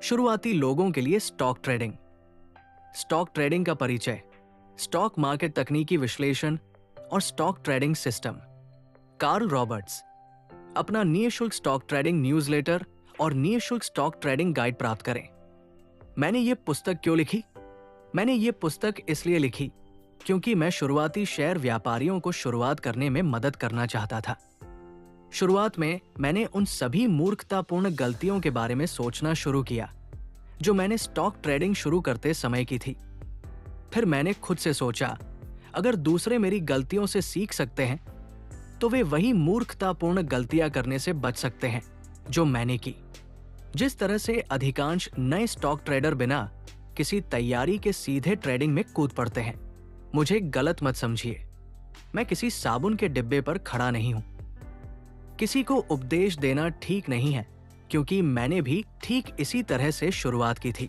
शुरुआती लोगों के लिए स्टॉक ट्रेडिंग। स्टॉक ट्रेडिंग का परिचय, स्टॉक मार्केट तकनीकी विश्लेषण और stock trading system. Carl Roberts. अपना निःशुल्क स्टॉक ट्रेडिंग न्यूज़लेटर और निःशुल्क स्टॉक ट्रेडिंग गाइड प्राप्त करें। मैंने ये पुस्तक क्यों लिखी? मैंने ये पुस्तक इसलिए लिखी क्योंकि मैं शुरुआती शेयर व्यापारियों को शुरुआत करने में मदद करना चाहता था। शुरुआत में मैंने उन सभी मूर्खतापूर्ण गलतियों के बारे में सोचना शुरू किया जो मैंने स्टॉक ट्रेडिंग शुरू करते समय की थी। फिर मैंने खुद से सोचा, अगर दूसरे मेरी गलतियों से सीख सकते हैं तो वे वही मूर्खतापूर्ण गलतियां करने से बच सकते हैं जो मैंने की। जिस तरह से अधिकांश नए स्टॉक ट्रेडर बिना किसी तैयारी के सीधे ट्रेडिंग में कूद पड़ते हैं। मुझे गलत मत समझिए, मैं किसी साबुन के डिब्बे पर खड़ा नहीं हूं। किसी को उपदेश देना ठीक नहीं है क्योंकि मैंने भी ठीक इसी तरह से शुरुआत की थी।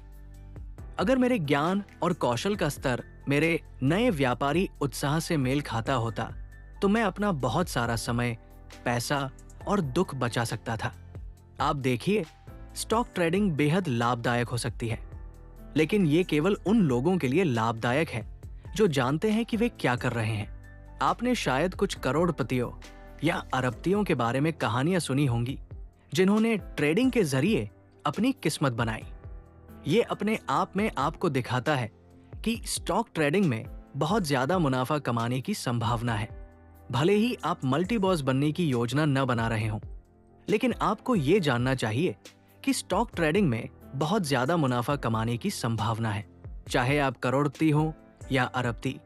अगर मेरे ज्ञान और कौशल का स्तर मेरे नए व्यापारी उत्साह से मेल खाता होता तो मैं अपना बहुत सारा समय, पैसा और दुख बचा सकता था। आप देखिए, स्टॉक ट्रेडिंग बेहद लाभदायक हो सकती है, लेकिन ये केवल उन लोगों के लिए लाभदायक है जो जानते हैं कि वे क्या कर रहे हैं। आपने शायद कुछ करोड़पतियों या अरबपतियों के बारे में कहानियां सुनी होंगी जिन्होंने ट्रेडिंग के जरिए अपनी किस्मत बनाई। ये अपने आप में आपको दिखाता है कि स्टॉक ट्रेडिंग में बहुत ज्यादा मुनाफा कमाने की संभावना है। भले ही आप मल्टी बॉस बनने की योजना न बना रहे हों, लेकिन आपको ये जानना चाहिए कि स्टॉक ट्रेडिंग में बहुत ज्यादा मुनाफा कमाने की संभावना है। चाहे आप करोड़पति हो या अरबपति,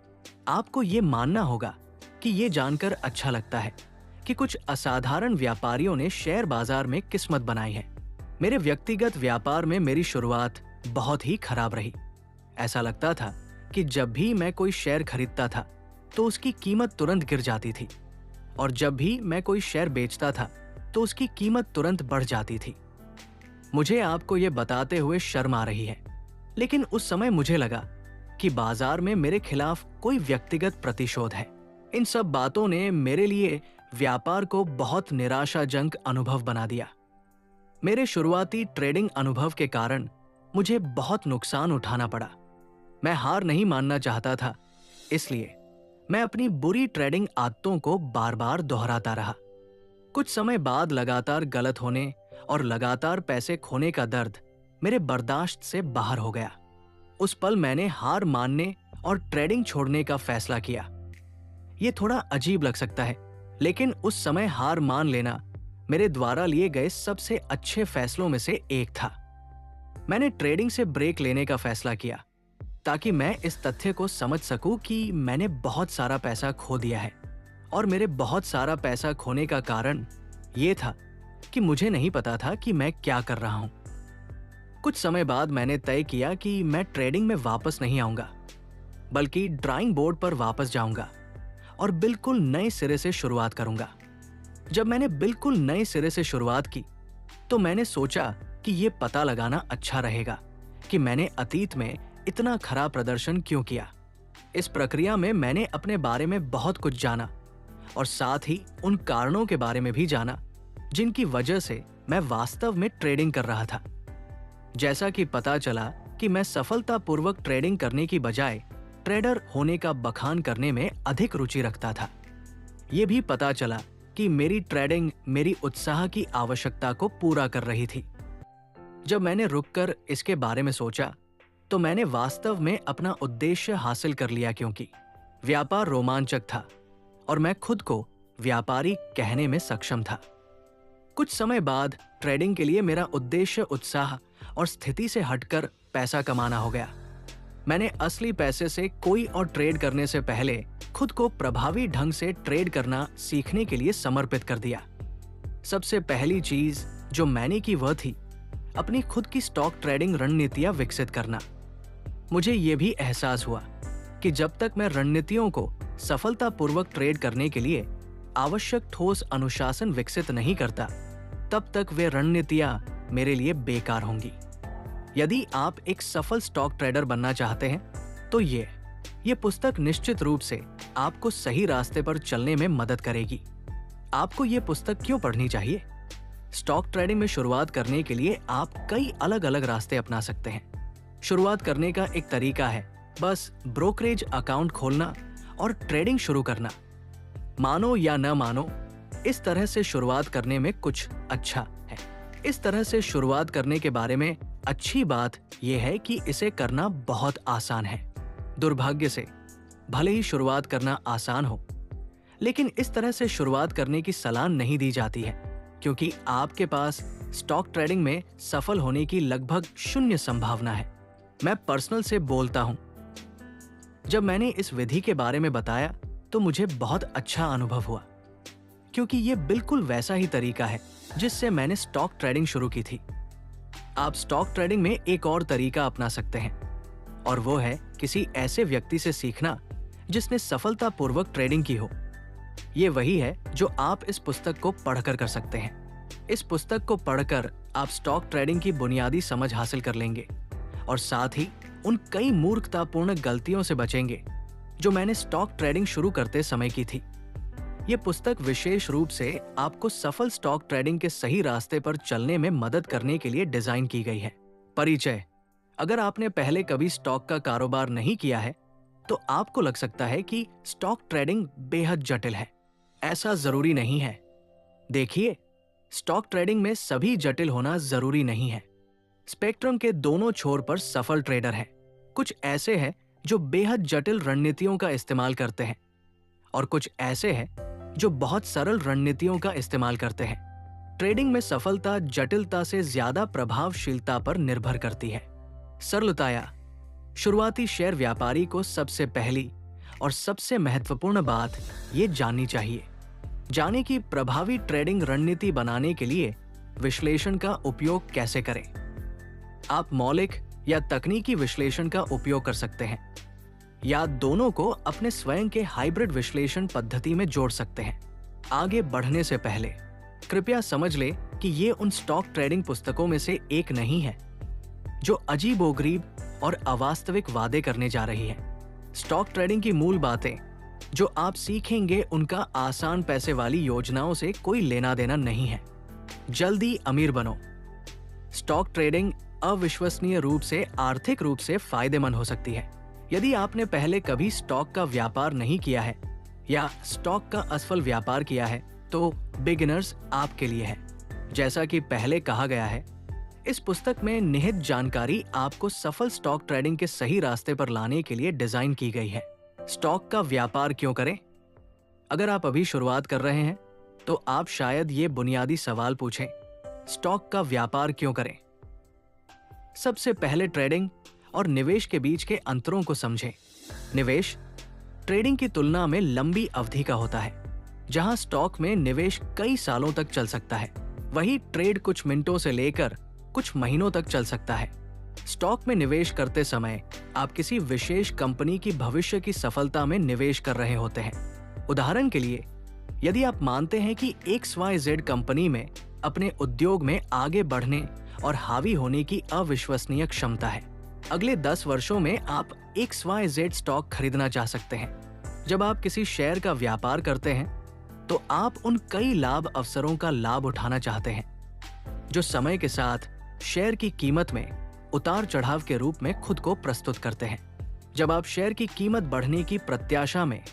आपको ये मानना होगा कि ये जानकर अच्छा लगता है कि कुछ असाधारण व्यापारियों ने शेयर बाजार में किस्मत बनाई है। मेरे व्यक्तिगत व्यापार में मेरी शुरुआत बहुत ही खराब रही। ऐसा लगता था कि जब भी मैं कोई शेयर खरीदता था तो उसकी कीमत तुरंत गिर जाती थी, और जब भी मैं कोई शेयर बेचता था तो उसकी कीमत तुरंत बढ़ जाती थी। मुझे आपको ये बताते हुए शर्म आ रही है, लेकिन उस समय मुझे लगा कि बाजार में मेरे खिलाफ कोई व्यक्तिगत प्रतिशोध है। इन सब बातों ने मेरे लिए व्यापार को बहुत निराशाजनक अनुभव बना दिया। मेरे शुरुआती ट्रेडिंग अनुभव के कारण मुझे बहुत नुकसान उठाना पड़ा। मैं हार नहीं मानना चाहता था, इसलिए मैं अपनी बुरी ट्रेडिंग आदतों को बार बार दोहराता रहा। कुछ समय बाद लगातार गलत होने और लगातार पैसे खोने का दर्द मेरे बर्दाश्त से बाहर हो गया। उस पल मैंने हार मानने और ट्रेडिंग छोड़ने का फैसला किया। ये थोड़ा अजीब लग सकता है, लेकिन उस समय हार मान लेना मेरे द्वारा लिए गए सबसे अच्छे फैसलों में से एक था। मैंने ट्रेडिंग से ब्रेक लेने का फैसला किया ताकि मैं इस तथ्य को समझ सकूं कि मैंने बहुत सारा पैसा खो दिया है, और मेरे बहुत सारा पैसा खोने का कारण ये था कि मुझे नहीं पता था कि मैं क्या कर रहा हूं। कुछ समय बाद मैंने तय किया कि मैं ट्रेडिंग में वापस नहीं आऊंगा, बल्कि ड्राइंग बोर्ड पर वापस जाऊंगा और बिल्कुल नए सिरे से शुरुआत करूंगा। जब मैंने बिल्कुल नए सिरे से शुरुआत की तो मैंने सोचा कि ये पता लगाना अच्छा रहेगा कि मैंने अतीत में इतना खराब प्रदर्शन क्यों किया। इस प्रक्रिया में मैंने अपने बारे में बहुत कुछ जाना और साथ ही उन कारणों के बारे में भी जाना जिनकी वजह से मैं वास्तव में ट्रेडिंग कर रहा था। जैसा कि पता चला कि मैं सफलतापूर्वक ट्रेडिंग करने की बजाय ट्रेडर होने का बखान करने में अधिक रुचि रखता था। यह भी पता चला कि मेरी ट्रेडिंग मेरी उत्साह की आवश्यकता को पूरा कर रही थी। जब मैंने रुककर इसके बारे में सोचा तो मैंने वास्तव में अपना उद्देश्य हासिल कर लिया, क्योंकि व्यापार रोमांचक था और मैं खुद को व्यापारी कहने में सक्षम था। कुछ समय बाद ट्रेडिंग के लिए मेरा उद्देश्य उत्साह और स्थिति से हटकर पैसा कमाना हो गया। मैंने असली पैसे से कोई और ट्रेड करने से पहले खुद को प्रभावी ढंग से ट्रेड करना सीखने के लिए समर्पित कर दिया। सबसे पहली चीज जो मैंने की वह थी अपनी खुद की स्टॉक ट्रेडिंग रणनीतियां विकसित करना। मुझे यह भी एहसास हुआ कि जब तक मैं रणनीतियों को सफलतापूर्वक ट्रेड करने के लिए आवश्यक ठोस अनुशासन विकसित नहीं करता, तब तक वे रणनीतियां मेरे लिए बेकार होंगी। यदि आप एक सफल स्टॉक ट्रेडर बनना चाहते हैं तो ये पुस्तक निश्चित रूप से आपको सही रास्ते पर चलने में मदद करेगी। आपको ये पुस्तक क्यों पढ़नी चाहिए? स्टॉक ट्रेडिंग में शुरुआत करने के लिए आप कई अलग अलग रास्ते अपना सकते हैं। शुरुआत करने का एक तरीका है बस ब्रोकरेज अकाउंट खोलना और ट्रेडिंग शुरू करना। मानो या न मानो, इस तरह से शुरुआत करने में कुछ अच्छा है। इस तरह से शुरुआत करने के बारे में अच्छी बात यह है कि इसे करना बहुत आसान है। दुर्भाग्य से भले ही शुरुआत करना आसान हो, लेकिन इस तरह से शुरुआत करने की सलाह नहीं दी जाती है, क्योंकि आपके पास स्टॉक ट्रेडिंग में सफल होने की लगभग 0 संभावना है। मैं पर्सनल से बोलता हूं। जब मैंने इस विधि के बारे में बताया तो मुझे बहुत अच्छा अनुभव हुआ, क्योंकि यह बिल्कुल वैसा ही तरीका है जिससे मैंने स्टॉक ट्रेडिंग शुरू की थी। आप स्टॉक ट्रेडिंग में एक और तरीका अपना सकते हैं, और वो है किसी ऐसे व्यक्ति से सीखना जिसने सफलतापूर्वक ट्रेडिंग की हो। ये वही है जो आप इस पुस्तक को पढ़कर कर सकते हैं। इस पुस्तक को पढ़कर आप स्टॉक ट्रेडिंग की बुनियादी समझ हासिल कर लेंगे और साथ ही उन कई मूर्खतापूर्ण गलतियों से बचेंगे जो मैंने स्टॉक ट्रेडिंग शुरू करते समय की थी। ये पुस्तक विशेष रूप से आपको सफल स्टॉक ट्रेडिंग के सही रास्ते पर चलने में मदद करने के लिए डिजाइन की गई है। परिचय: अगर आपने पहले कभी स्टॉक का कारोबार नहीं किया है तो आपको लग सकता है कि स्टॉक ट्रेडिंग बेहद जटिल है। ऐसा जरूरी नहीं है। देखिए, स्टॉक ट्रेडिंग में सभी जटिल होना जरूरी नहीं है। स्पेक्ट्रम के दोनों छोर पर सफल ट्रेडर हैं। कुछ ऐसे हैं जो बेहद जटिल रणनीतियों का इस्तेमाल करते हैं और कुछ ऐसे हैं जो बहुत सरल रणनीतियों का इस्तेमाल करते हैं। ट्रेडिंग में सफलता जटिलता से ज्यादा प्रभावशीलता पर निर्भर करती है। सरलताया शुरुआती शेयर व्यापारी को सबसे पहली और सबसे महत्वपूर्ण बात ये जाननी चाहिए। जाने की प्रभावी ट्रेडिंग रणनीति बनाने के लिए विश्लेषण का उपयोग कैसे करें। आप मौलिक या तकनीकी विश्लेषण का उपयोग कर सकते हैं या दोनों को अपने स्वयं के हाइब्रिड विश्लेषण पद्धति में जोड़ सकते हैं। आगे बढ़ने से पहले कृपया समझ लें कि ये उन स्टॉक ट्रेडिंग पुस्तकों में से एक नहीं है जो अजीबोगरीब और अवास्तविक वादे करने जा रही है। स्टॉक ट्रेडिंग की मूल बातें जो आप सीखेंगे उनका आसान पैसे वाली योजनाओं से कोई लेना देना नहीं है। जल्दी अमीर बनो। स्टॉक ट्रेडिंग अविश्वसनीय रूप से आर्थिक रूप से फायदेमंद हो सकती है। यदि आपने पहले कभी स्टॉक का व्यापार नहीं किया है या स्टॉक का असफल व्यापार किया है तो बिगिनर्स आपके लिए है। जैसा कि पहले कहा गया है, इस पुस्तक में निहित जानकारी आपको सफल स्टॉक ट्रेडिंग के सही रास्ते पर लाने के लिए डिजाइन की गई है। स्टॉक का व्यापार क्यों करें? अगर आप अभी शुरुआत कर रहे हैं तो आप शायद ये बुनियादी सवाल पूछें, स्टॉक का व्यापार क्यों करें? सबसे पहले ट्रेडिंग और निवेश के बीच के अंतरों को समझें। निवेश ट्रेडिंग की तुलना में लंबी अवधि का होता है, जहां स्टॉक में निवेश कई सालों तक चल सकता है। वही ट्रेड कुछ मिनटों से लेकर कुछ महीनों तक चल सकता है। स्टॉक में निवेश करते समय आप किसी विशेष कंपनी की भविष्य की सफलता में निवेश कर रहे होते हैं। उदाहरण के लिए, यदि आप मानते हैं कि XYZ कंपनी में अपने उद्योग में आगे बढ़ने और हावी होने की अविश्वसनीय क्षमता है, अगले 10 वर्षों में आप XYZ स्टॉक खरीदना चाह सकते हैं। जब आप किसी शेयर का व्यापार करते हैं तो आप उन कई लाभ अवसरों का लाभ उठाना चाहते हैं जो समय के साथ शेयर की कीमत में उतार चढ़ाव के रूप में खुद को प्रस्तुत करते हैं। जब आप शेयर की कीमत बढ़ने की प्रत्याशा में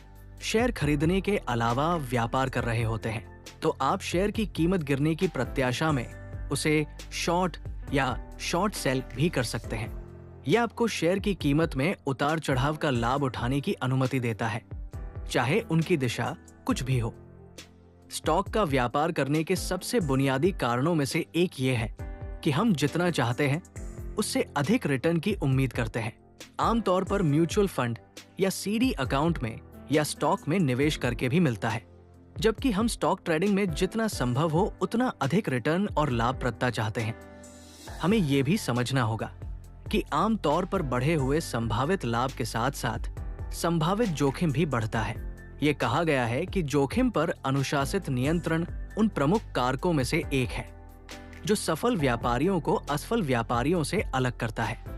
शेयर खरीदने के अलावा व्यापार कर रहे होते हैं तो आप शेयर की कीमत गिरने की प्रत्याशा में उसे शॉर्ट या शॉर्ट सेल भी कर सकते हैं। यह आपको शेयर की कीमत में उतार चढ़ाव का लाभ उठाने की अनुमति देता है, चाहे उनकी दिशा कुछ भी हो। स्टॉक का व्यापार करने के सबसे बुनियादी कारणों में से एक ये है कि हम जितना चाहते हैं उससे अधिक रिटर्न की उम्मीद करते हैं। आमतौर पर म्यूचुअल फंड या CD अकाउंट में या स्टॉक में निवेश करके भी मिलता है, जबकि हम स्टॉक ट्रेडिंग में जितना संभव हो उतना अधिक रिटर्न और लाभप्रदता चाहते हैं। हमें यह भी समझना होगा कि आमतौर पर बढ़े हुए संभावित लाभ के साथ साथ संभावित जोखिम भी बढ़ता है। ये कहा गया है कि जोखिम पर अनुशासित नियंत्रण उन प्रमुख कारकों में से एक है जो सफल व्यापारियों को असफल व्यापारियों से अलग करता है।